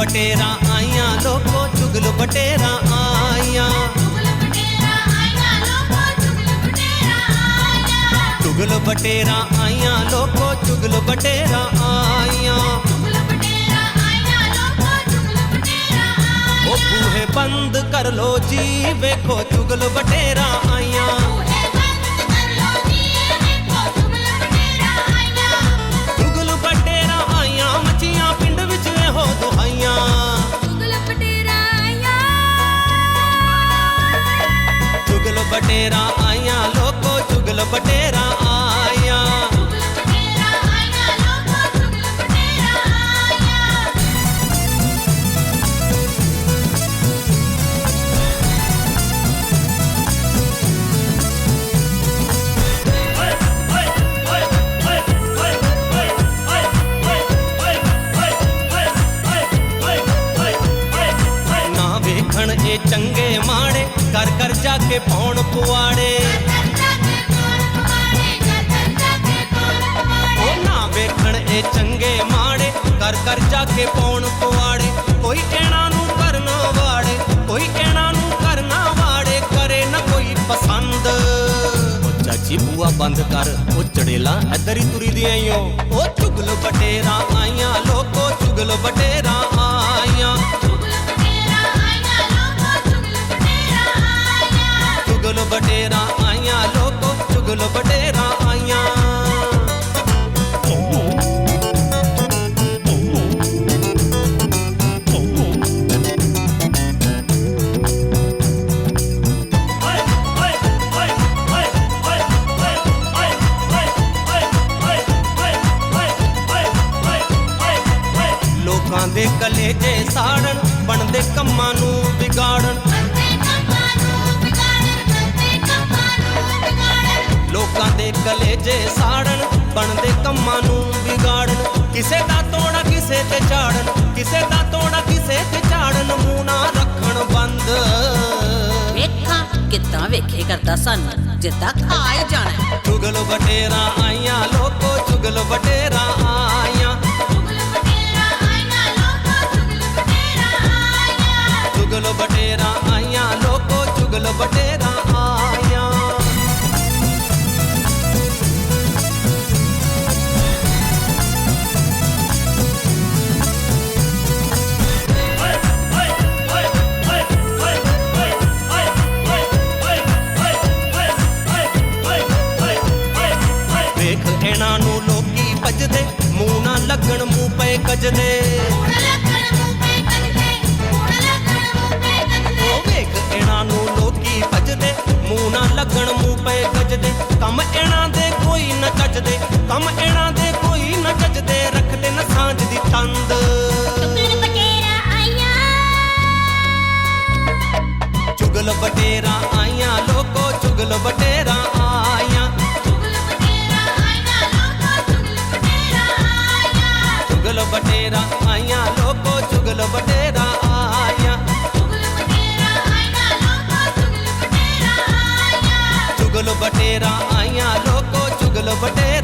बटेरा आइयां लोको चुगल बटेरा आइयां। चुगल बटेरा आइयां लोको चुगल बटेरा आइयां। ओ बूहे बंद कर लो जी वेखो चुगल बटेरा आइयां। चुगल बटेरा आइयां मच्छियां पिंड विच हो दुहाइयां। चुगल बटेरा आइयां लोको चुगल बटेरा आइयां। ए चंगे माड़े कर कर जाके पौन पुआड़े। ओ ना वेखण ए चंगे माड़े कर कर जाके पौन पुआड़े। कोई एना नू करना वाड़े कोई एना नू करना वाड़े करे ना कोई पसंद। ओ चाची बुआ बंद कर ओ चड़ेला इधर ही तुरी दी आईयो। ओ चुगल बटेरा आइयां लोको चुगल बटेरा आइयां। चुगल बटेरा आइयां लोको चुगल बटेरा आइयां। लोकां दे कलेजे साड़न बनदे कम्मां नू बिगाड़न। लोकां दे कलेजे साड़न बनदे कम्मां नू बिगाड़न। किसे दा तोड़ा किसे ते झाड़न किसे दा तोड़ा किसे ते झाड़न मूंह ना रखण बंद। वेखां किद्दां वेखे करदा सन जिद्दां खाए जाना। चुगल बटेरा आइयां लोको चुगल बटेरा आइयां। चुगल बटेरा आइयां लोको चुगल बटेरा आइयां। एना नू लोकी भजदे मूंह ना लगन मूंह पे गजदे। ओ वेख एना नू लोकी भजदे मूंह ना लगन मूंह पे गजदे। कम एना दे कोई न चजदे कम एना दे कोई न चजदे रखदे न सांझ दी तंद। चुगल बटेरा आइयां लोको चुगल बटेरा आइयां। चुगल बटेरा आइयां लोको चुगल बटेरा आइयां। चुगल बटेरा आइयां लोको चुगल बटेरा